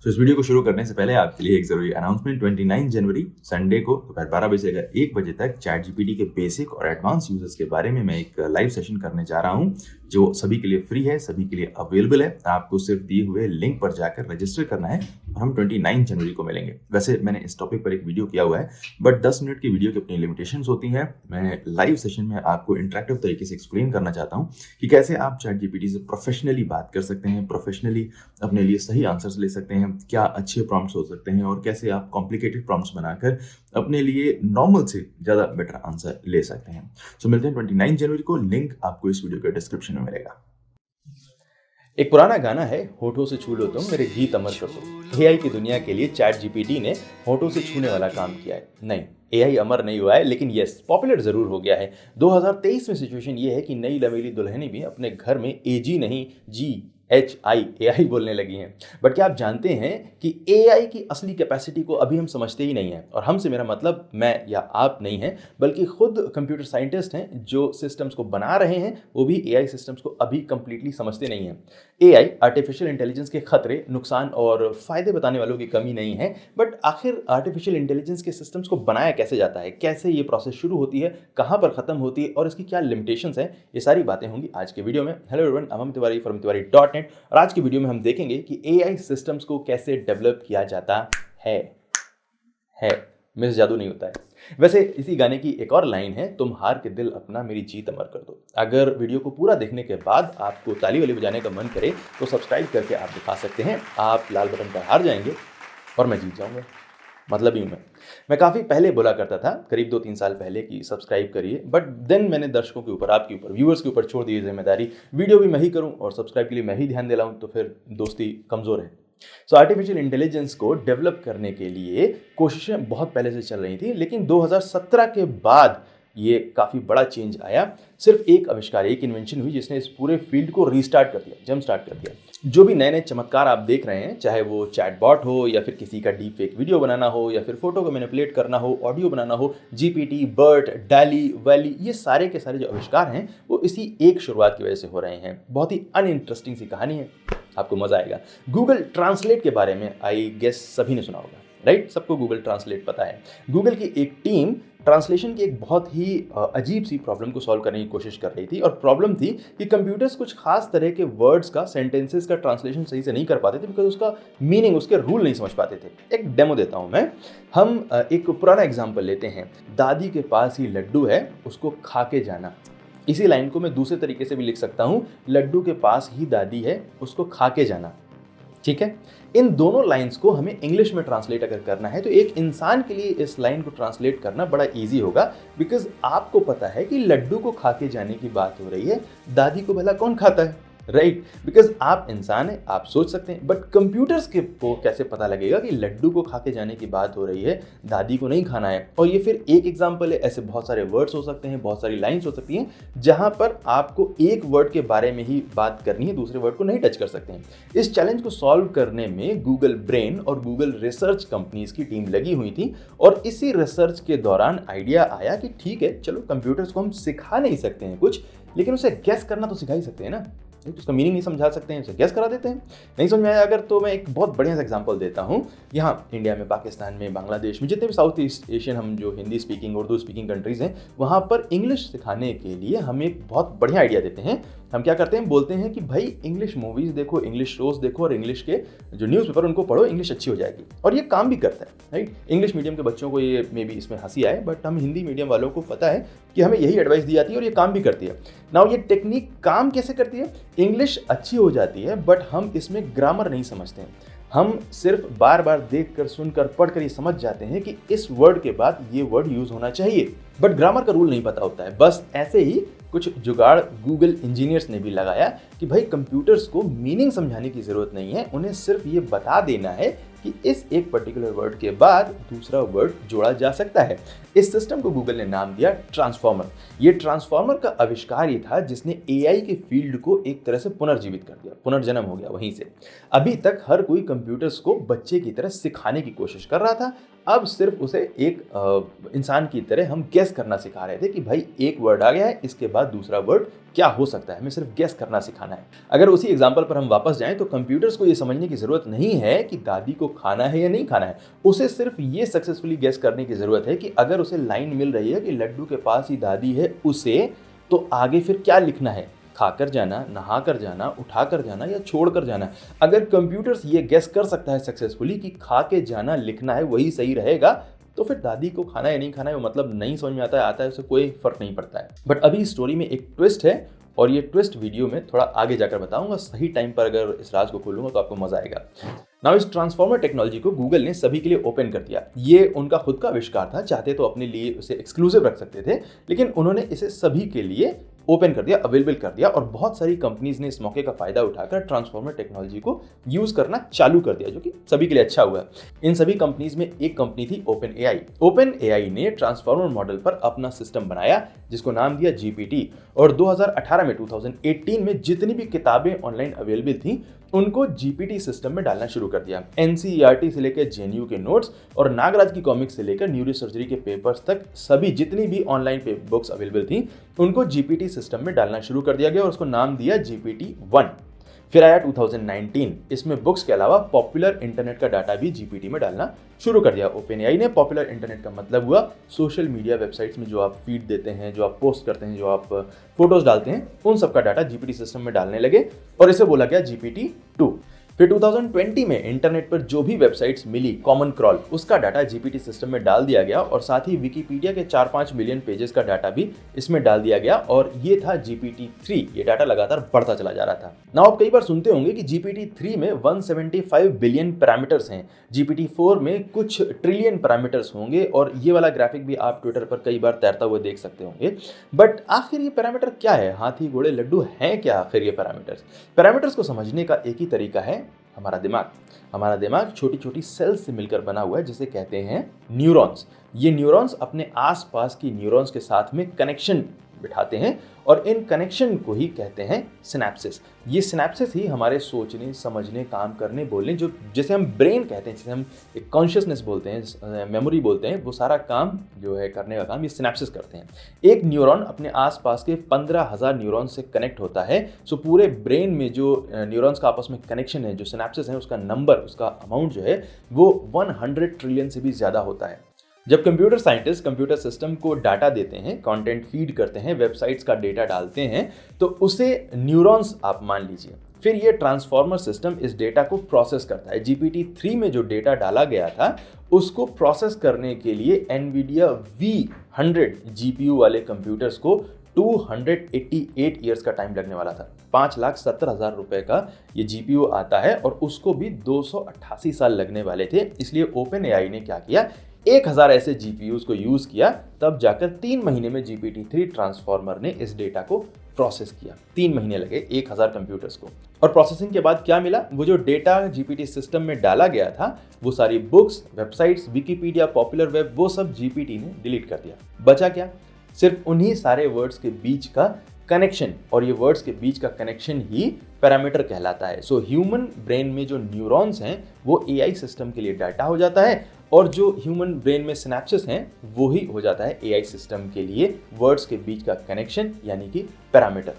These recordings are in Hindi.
तो इस वीडियो को शुरू करने से पहले आपके लिए एक जरूरी अनाउंसमेंट। 29 जनवरी संडे को दोपहर 12 बजे से लेकर 1 बजे तक चैट जीपीटी के बेसिक और एडवांस यूजर्स के बारे में मैं एक लाइव सेशन करने जा रहा हूं, जो सभी के लिए फ्री है, सभी के लिए अवेलेबल है। आपको सिर्फ दिए हुए लिंक पर जाकर रजिस्टर करना है और हम 29 जनवरी को मिलेंगे। वैसे मैंने इस टॉपिक पर एक वीडियो किया हुआ है, बट 10 मिनट की वीडियो की अपनी लिमिटेशंस होती हैं। मैं लाइव सेशन में आपको इंटरेक्टिव तरीके से एक्सप्लेन करना चाहता हूं कि कैसे आप चैट जीपीटी से प्रोफेशनली बात कर सकते हैं, प्रोफेशनली अपने लिए सही आंसर्स ले सकते हैं, क्या अच्छे प्रॉम्प्ट्स हो सकते हैं और कैसे आप कॉम्प्लिकेटेड प्रॉम्प्ट्स बनाकर अपने लिए नॉर्मल से ज़्यादा बेटर आंसर ले सकते हैं। सो मिलते हैं 29 जनवरी को। लिंक आपको इस वीडियो के डिस्क्रिप्शन में मिलेगा। एक पुराना गाना है, होठों से छू लो तुम मेरे गीत अमर कर दो। एआई की दुनिया के लिए चैट जीपीटी ने होठों से छूने वाला काम किया है। नहीं, एआई अमर नहीं हुआ है, लेकिन यस, पॉपुलर जरूर हो गया है। 2023 में सिचुएशन ये है कि नई लवेली दुल्हनें भी अपने घर में एजी नहीं GHI बोलने लगी हैं। बट क्या आप जानते हैं कि एआई की असली कैपेसिटी को अभी हम समझते ही नहीं हैं। और हमसे मेरा मतलब मैं या आप नहीं है, बल्कि खुद कंप्यूटर साइंटिस्ट हैं जो सिस्टम्स को बना रहे हैं, वो भी एआई सिस्टम्स को अभी कंप्लीटली समझते नहीं हैं। एआई आर्टिफिशियल इंटेलिजेंस के खतरे, नुकसान और फायदे बताने वालों की कमी नहीं है। बट आखिर आर्टिफिशियल इंटेलिजेंस के सिस्टम्स को बनाया कैसे जाता है, कैसे ये प्रोसेस शुरू होती है, कहाँ पर खत्म होती है और इसकी क्या लिमिटेशंस हैं, ये सारी बातें होंगी आज के वीडियो में। Hello everyone, Aman Tiwari from tiwari.net। और आज की वीडियो में हम देखेंगे कि एआई सिस्टम्स को कैसे डेवलप किया जाता है। मेरे से जादू नहीं होता है। वैसे इसी गाने की एक और लाइन है, तुम हार के दिल अपना मेरी जीत अमर कर दो। अगर वीडियो को पूरा देखने के बाद आपको ताली वाली बजाने का मन करे तो सब्सक्राइब करके आप दिखा सकते हैं। आप लाल बटन पर हार जाएंगे और मैं जीत जाऊंगा। मतलब यूं मैं काफ़ी पहले बोला करता था, करीब 2-3 साल पहले, कि सब्सक्राइब करिए। बट देन मैंने दर्शकों के ऊपर, आपके ऊपर, व्यूअर्स के ऊपर छोड़ दी जिम्मेदारी। वीडियो भी मैं ही करूं और सब्सक्राइब के लिए मैं ही ध्यान दिलाऊं, तो फिर दोस्ती कमज़ोर है। सो आर्टिफिशियल इंटेलिजेंस को डेवलप करने के लिए कोशिशें बहुत पहले से चल रही थी, लेकिन 2017 के बाद ये काफ़ी बड़ा चेंज आया। सिर्फ एक आविष्कार, एक इन्वेंशन हुई जिसने इस पूरे फील्ड को रीस्टार्ट कर दिया, जंप स्टार्ट कर दिया। जो भी नए नए चमत्कार आप देख रहे हैं, चाहे वो चैटबॉट हो या फिर किसी का डीप फेक वीडियो बनाना हो या फिर फोटो को मैनिपुलेट करना हो, ऑडियो बनाना हो, जीपीटी, बर्ट, डैली, वैली, ये सारे के सारे जो आविष्कार हैं वो इसी एक शुरुआत की वजह से हो रहे हैं। बहुत ही अनइंटरेस्टिंग सी कहानी है, आपको मजा आएगा। गूगल ट्रांसलेट के बारे में आई गेस सभी ने सुना होगा, राइट? सबको गूगल ट्रांसलेट पता है। गूगल की एक टीम ट्रांसलेशन की एक बहुत ही अजीब सी प्रॉब्लम को सॉल्व करने की कोशिश कर रही थी। और प्रॉब्लम थी कि कंप्यूटर्स कुछ खास तरह के वर्ड्स का, सेंटेंसेस का ट्रांसलेशन सही से नहीं कर पाते थे, बिकॉज उसका मीनिंग, उसके रूल नहीं समझ पाते थे। एक डेमो देता हूं मैं। हम एक पुराना एग्जाम्पल लेते हैं। दादी के पास ही लड्डू है, उसको खा के जाना। इसी लाइन को मैं दूसरे तरीके से भी लिख सकता हूं, लड्डू के पास ही दादी है, उसको खा के जाना। ठीक है, इन दोनों लाइंस को हमें इंग्लिश में ट्रांसलेट अगर करना है तो एक इंसान के लिए इस लाइन को ट्रांसलेट करना बड़ा इजी होगा, बिकॉज आपको पता है कि लड्डू को खा के जाने की बात हो रही है, दादी को भला कौन खाता है, राइट? बिकॉज आप इंसान हैं, आप सोच सकते हैं। बट कंप्यूटर्स के को कैसे पता लगेगा कि लड्डू को खा के जाने की बात हो रही है, दादी को नहीं खाना है? और ये फिर एक एग्जांपल है, ऐसे बहुत सारे वर्ड्स हो सकते हैं, बहुत सारी लाइंस हो सकती हैं जहां पर आपको एक वर्ड के बारे में ही बात करनी है, दूसरे वर्ड को नहीं टच कर सकते हैं। इस चैलेंज को सॉल्व करने में गूगल ब्रेन और गूगल रिसर्च कंपनीज की टीम लगी हुई थी। और इसी रिसर्च के दौरान आइडिया आया कि ठीक है, चलो कंप्यूटर्स को हम सिखा नहीं सकते हैं कुछ, लेकिन उसे गेस करना तो सिखा ही सकते हैं ना। उसका मीनिंग नहीं समझा सकते हैं, उसे गेस करा देते हैं। नहीं समझ में आया अगर, तो मैं एक बहुत बढ़िया सा एग्जांपल देता हूँ। यहाँ इंडिया में, पाकिस्तान में, बांग्लादेश में, जितने भी साउथ ईस्ट एशियन हम जो Hindi speaking, Urdu speaking countries हैं, वहाँ पर इंग्लिश सिखाने के लिए हम एक बहुत बढ़िया आइडिया देते हैं। हम क्या करते हैं, बोलते हैं कि भाई इंग्लिश मूवीज़ देखो, इंग्लिश शोज़ देखो और इंग्लिश के जो न्यूज़पेपर उनको पढ़ो, इंग्लिश अच्छी हो जाएगी। और ये काम भी करता है, राइट? इंग्लिश मीडियम के बच्चों को ये मे बी इसमें हंसी आए, बट हम हिंदी मीडियम वालों को पता है कि हमें यही एडवाइस दी जाती है और ये काम भी करती है। नाउ ये टेक्निक काम कैसे करती है? इंग्लिश अच्छी हो जाती है, बट हम इसमें ग्रामर नहीं समझते हैं। हम सिर्फ बार बार देखकर, सुनकर, पढ़कर ये समझ जाते हैं कि इस वर्ड के बाद ये वर्ड यूज होना चाहिए, बट ग्रामर का रूल नहीं पता होता है। बस ऐसे ही कुछ जुगाड़ गूगल इंजीनियर्स ने भी लगाया कि भाई कंप्यूटर्स को मीनिंग समझाने की ज़रूरत नहीं है, उन्हें सिर्फ ये बता देना है कि इस एक पर्टिकुलर वर्ड के बाद दूसरा वर्ड जोड़ा जा सकता है। इस सिस्टम को गूगल ने नाम दिया ट्रांसफॉर्मर। ये ट्रांसफॉर्मर का आविष्कार ही था जिसने एआई के फील्ड को एक तरह से पुनर्जीवित कर दिया, पुनर्जन्म हो गया वहीं से। अभी तक हर कोई कंप्यूटर्स को बच्चे की तरह सिखाने की कोशिश कर रहा था। अब सिर्फ उसे एक इंसान की तरह हम गेस करना सिखा रहे थे कि भाई एक वर्ड आ गया है, इसके बाद दूसरा वर्ड क्या हो सकता है, हमें सिर्फ गेस करना सिखाना है। अगर उसी एग्जांपल पर हम वापस जाएं तो कंप्यूटर्स को ये समझने की ज़रूरत नहीं है कि दादी को खाना है या नहीं खाना है, उसे सिर्फ ये सक्सेसफुली गेस करने की ज़रूरत है कि अगर उसे लाइन मिल रही है कि लड्डू के पास ही दादी है उसे, तो आगे फिर क्या लिखना है, खाकर जाना, नहा कर जाना, उठा कर जाना या छोड़ कर जाना। अगर कंप्यूटर्स ये गेस कर सकता है सक्सेसफुली कि खा के जाना लिखना है वही सही रहेगा, तो फिर दादी को खाना है नहीं खाना है वो मतलब नहीं समझ में आता है, उससे कोई फर्क नहीं पड़ता है। बट अभी स्टोरी में एक ट्विस्ट है और ये ट्विस्ट वीडियो में थोड़ा आगे जाकर बताऊंगा। सही टाइम पर अगर इस राज को खोलूंगा तो आपको मजा आएगा। नाउ इस ट्रांसफॉर्मर टेक्नोलॉजी को गूगल ने सभी के लिए ओपन कर दिया। ये उनका खुद का आविष्कार था, चाहते तो अपने लिए उसे एक्सक्लूसिव रख सकते थे, लेकिन उन्होंने इसे सभी के लिए ओपन कर दिया, अवेलेबल कर दिया और बहुत सारी कंपनीज ने इस मौके का फायदा उठाकर ट्रांसफॉर्मर टेक्नोलॉजी को यूज करना चालू कर दिया, जो कि सभी के लिए अच्छा हुआ। इन सभी कंपनीज में एक कंपनी थी ओपन एआई। ओपन एआई ने ट्रांसफॉर्मर मॉडल पर अपना सिस्टम बनाया जिसको नाम दिया जीपीटी, और 2018 में 2018 में जितनी भी किताबें ऑनलाइन अवेलेबल थी उनको जीपीटी सिस्टम में डालना शुरू कर दिया। एनसीईआरटी से लेकर जेएनयू के नोट्स और नागराज की कॉमिक्स से लेकर न्यूरोसर्जरी के पेपर्स तक सभी जितनी भी ऑनलाइन बुक्स अवेलेबल थी उनको जीपीटी सिस्टम में डालना शुरू कर दिया गया और उसको नाम दिया जीपीटी 1। फिर आया 2019, इसमें बुक्स के अलावा पॉपुलर इंटरनेट का डाटा भी जीपीटी में डालना शुरू कर दिया। ओपनएआई ने पॉपुलर इंटरनेट का मतलब हुआ सोशल मीडिया वेबसाइट्स में जो आप फीड देते हैं, जो आप पोस्ट करते हैं, जो आप फोटोज डालते हैं, उन सब का डाटा जीपीटी सिस्टम में डालने लगे और इसे बोला गया जीपीटी 2। फिर 2020 में इंटरनेट पर जो भी वेबसाइट्स मिली कॉमन क्रॉल, उसका डाटा जीपीटी सिस्टम में डाल दिया गया और साथ ही विकिपीडिया के 4-5 मिलियन पेजेस का डाटा भी इसमें डाल दिया गया और ये था जीपीटी 3। ये डाटा लगातार बढ़ता चला जा रहा था। नाउ आप कई बार सुनते होंगे कि जीपीटी 3 में 175 बिलियन पैरामीटर्स हैं, जीपीटी 4 में कुछ ट्रिलियन पैरामीटर्स होंगे और ये वाला ग्राफिक भी आप ट्विटर पर कई बार तैरता हुआ देख सकते होंगे। बट आखिर ये पैरामीटर क्या है? हाथी घोड़े लड्डू हैं क्या आखिर ये पैरामीटर्स? पैरामीटर्स को समझने का एक ही तरीका है, हमारा दिमाग। हमारा दिमाग छोटी छोटी सेल्स से मिलकर बना हुआ है जिसे कहते हैं न्यूरॉन्स। ये न्यूरॉन्स अपने आसपास की न्यूरॉन्स के साथ में कनेक्शन बिठाते हैं और इन कनेक्शन को ही कहते हैं सिनेप्सिस। ये सिनेप्सिस ही हमारे सोचने, समझने, काम करने, बोलने, जो जिसे हम ब्रेन कहते हैं, जिसे हम एक कॉन्शियसनेस बोलते हैं, मेमोरी बोलते हैं, वो सारा काम जो है करने का काम ये सिनेप्सिस करते हैं। एक न्यूरॉन अपने आसपास के 15,000 न्यूरॉन से कनेक्ट होता है। सो पूरे ब्रेन में जो न्यूरॉन्स का आपस में कनेक्शन है, जो सिनेप्सिस है, उसका नंबर, उसका अमाउंट जो है वो 100 ट्रिलियन से भी ज़्यादा होता है। जब कंप्यूटर साइंटिस्ट कंप्यूटर सिस्टम को डाटा देते हैं, कंटेंट फीड करते हैं, वेबसाइट्स का डेटा डालते हैं, तो उसे न्यूरॉन्स आप मान लीजिए। फिर ये ट्रांसफॉर्मर सिस्टम इस डेटा को प्रोसेस करता है। जीपीटी 3 में जो डेटा डाला गया था उसको प्रोसेस करने के लिए एनवीडिया V100 जीपीयू वाले कंप्यूटर्स को 288 ईयर्स का टाइम लगने वाला था। 5,70,000 रुपए का ये जीपीयू आता है और उसको भी 288 साल लगने वाले थे। इसलिए ओपन एआई ने क्या किया, 1000 ऐसे जीपीयूज को यूज किया, तब जाकर 3 महीने में जीपीटी 3 ट्रांसफॉर्मर ने इस डेटा को प्रोसेस किया। 3 महीने लगे 1000 कंप्यूटर्स को। और प्रोसेसिंग के बाद क्या मिला, वो जो डेटा जीपीटी सिस्टम में डाला गया था, वो सारी books, websites, Wikipedia, popular web, वो सब जीपीटी ने डिलीट कर दिया। बचा क्या, सिर्फ उन्हीं सारे वर्ड्स के बीच का कनेक्शन, और ये वर्ड्स के बीच का कनेक्शन ही पैरामीटर कहलाता है। सो ह्यूमन ब्रेन में जो न्यूरॉन्स हैं वो एआई सिस्टम के लिए डाटा हो जाता है और जो ह्यूमन ब्रेन में सिनेप्सिस हैं वो ही हो जाता है एआई सिस्टम के लिए वर्ड्स के बीच का कनेक्शन, यानी कि पैरामीटर।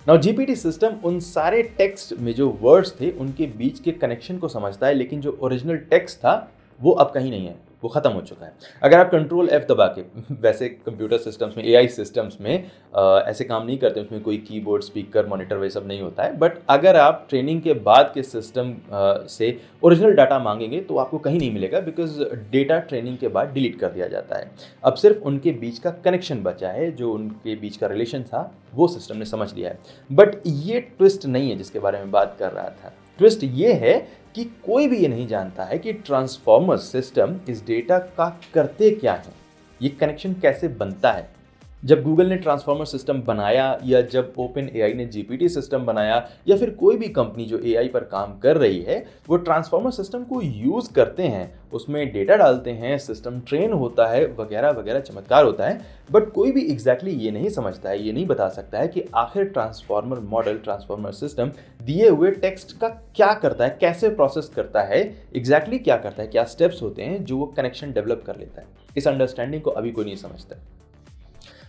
नाउ जीपीटी सिस्टम उन सारे टेक्स्ट में जो वर्ड्स थे उनके बीच के कनेक्शन को समझता है, लेकिन जो ओरिजिनल टेक्स्ट था वो अब कहीं नहीं है, वो खत्म हो चुका है। अगर आप कंट्रोल F दबा के, वैसे कंप्यूटर सिस्टम्स में, एआई सिस्टम्स में ऐसे काम नहीं करते, उसमें कोई कीबोर्ड, स्पीकर, मॉनिटर वही सब नहीं होता है। बट अगर आप ट्रेनिंग के बाद के सिस्टम से ओरिजिनल डाटा मांगेंगे तो आपको कहीं नहीं मिलेगा, बिकॉज डेटा ट्रेनिंग के बाद डिलीट कर दिया जाता है। अब सिर्फ उनके बीच का कनेक्शन बचा है, जो उनके बीच का रिलेशन था वो सिस्टम ने समझ लिया है। बट ये ट्विस्ट नहीं है जिसके बारे में बात कर रहा था। ट्विस्ट ये है कि कोई भी ये नहीं जानता है कि ट्रांसफॉर्मर सिस्टम इस डेटा का करते क्या है, ये कनेक्शन कैसे बनता है। जब गूगल ने ट्रांसफॉर्मर सिस्टम बनाया या जब ओपन एआई ने जीपीटी सिस्टम बनाया या फिर कोई भी कंपनी जो एआई पर काम कर रही है वो ट्रांसफॉर्मर सिस्टम को यूज़ करते हैं, उसमें डेटा डालते हैं, सिस्टम ट्रेन होता है, वगैरह वगैरह चमत्कार होता है। बट कोई भी एग्जैक्टली ये नहीं समझता है, ये नहीं बता सकता है कि आखिर ट्रांसफॉर्मर मॉडल, ट्रांसफॉर्मर सिस्टम दिए हुए टेक्स्ट का क्या करता है, कैसे प्रोसेस करता है, एग्जैक्टली क्या करता है, क्या स्टेप्स होते हैं जो वो कनेक्शन डेवलप कर लेता है। इस अंडरस्टैंडिंग को अभी कोई नहीं समझता है।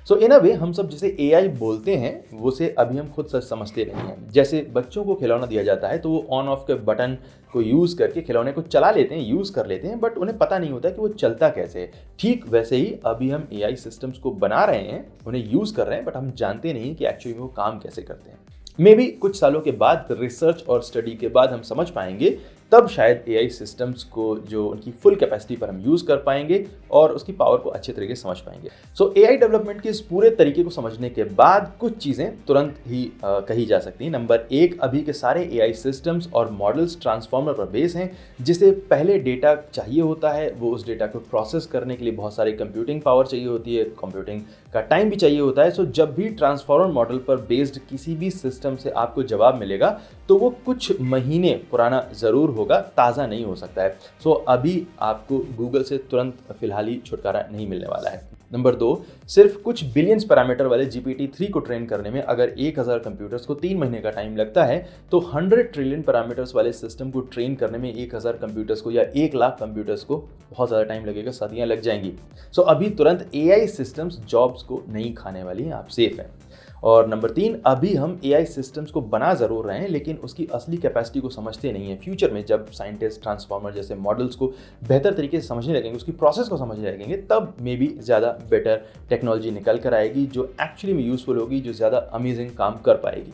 सो इन अ वे हम सब जिसे एआई बोलते हैं वो से अभी हम खुद सच समझते नहीं हैं। जैसे बच्चों को खिलौना दिया जाता है तो वो ऑन ऑफ के बटन को यूज़ करके खिलौने को चला लेते हैं, यूज़ कर लेते हैं, बट उन्हें पता नहीं होता कि वो चलता कैसे है। ठीक वैसे ही अभी हम एआई सिस्टम्स को बना रहे हैं, उन्हें यूज़ कर रहे हैं, बट हम जानते नहीं कि एक्चुअली वो काम कैसे करते हैं। मे बी कुछ सालों के बाद, रिसर्च और स्टडी के बाद हम समझ पाएंगे, तब शायद एआई सिस्टम्स को जो उनकी फुल कैपेसिटी पर हम यूज़ कर पाएंगे और उसकी पावर को अच्छे तरीके से समझ पाएंगे। सो एआई डेवलपमेंट के इस पूरे तरीके को समझने के बाद कुछ चीज़ें तुरंत ही कही जा सकती हैं। नंबर 1, अभी के सारे एआई सिस्टम्स और मॉडल्स ट्रांसफॉर्मर पर बेस हैं, जिसे पहले डेटा चाहिए होता है, वो उस डेटा को प्रोसेस करने के लिए बहुत सारी कंप्यूटिंग पावर चाहिए होती है, कंप्यूटिंग का टाइम भी चाहिए होता है। सो जब भी ट्रांसफॉर्मर मॉडल पर बेस्ड किसी भी सिस्टम से आपको जवाब मिलेगा तो वो कुछ महीने पुराना ज़रूर होगा, ताज़ा नहीं हो सकता है। सो अभी आपको गूगल से तुरंत फिलहाल ही छुटकारा नहीं मिलने वाला है। नंबर 2, सिर्फ कुछ बिलियंस पैरामीटर वाले GPT-3 को ट्रेन करने में अगर 1000 कंप्यूटर्स को 3 महीने का टाइम लगता है तो 100 ट्रिलियन पैरामीटर्स वाले सिस्टम को ट्रेन करने में 1000 कंप्यूटर्स को या 1 लाख कंप्यूटर्स को बहुत ज़्यादा टाइम लगेगा, सदियाँ लग जाएंगी। सो अभी तुरंत एआई सिस्टम्स जॉब्स को नहीं खाने वाली हैं, आप सेफ हैं। और नंबर 3, अभी हम एआई सिस्टम्स को बना ज़रूर रहे हैं लेकिन उसकी असली कैपेसिटी को समझते नहीं हैं। फ्यूचर में जब साइंटिस्ट ट्रांसफॉर्मर जैसे मॉडल्स को बेहतर तरीके से समझने लगेंगे, उसकी प्रोसेस को समझने लगेंगे, तब मे बी ज़्यादा बेटर टेक्नोलॉजी निकल कर आएगी जो एक्चुअली में यूज़फुल होगी, जो ज़्यादा अमेजिंग काम कर पाएगी।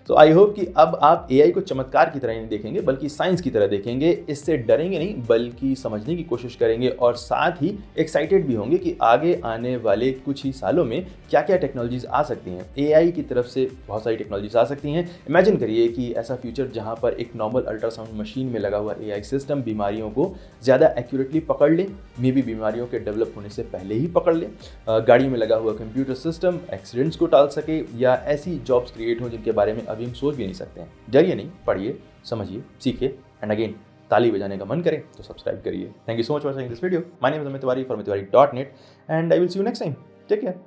तो आई होप कि अब आप एआई को चमत्कार की तरह नहीं देखेंगे बल्कि साइंस की तरह देखेंगे। इससे डरेंगे नहीं बल्कि समझने की कोशिश करेंगे और साथ ही एक्साइटेड भी होंगे कि आगे आने वाले कुछ ही सालों में क्या क्या टेक्नोलॉजीज आ सकती हैं। एआई की तरफ से बहुत सारी टेक्नोलॉजीज आ सकती हैं। इमेजिन करिए कि ऐसा फ्यूचर जहां पर एक नॉर्मल अल्ट्रासाउंड मशीन में लगा हुआ एआई सिस्टम बीमारियों को ज़्यादा एक्यूरेटली पकड़ ले, मे बी बीमारियों के डेवलप होने से पहले ही पकड़ ले, गाड़ी में लगा हुआ कंप्यूटर सिस्टम एक्सीडेंट्स को टाल सके या ऐसी जॉब्स क्रिएट हों जिनके बारे में अभी हम सोच भी नहीं सकते हैं। डरिए नहीं, पढ़िए, समझिए, सीखिए एंड अगेन ताली बजाने का मन करे तो सब्सक्राइब करिए। Thank you so much for watching this video. My name is Amit Tiwari from tiwari.net and I will see you next time. Take care.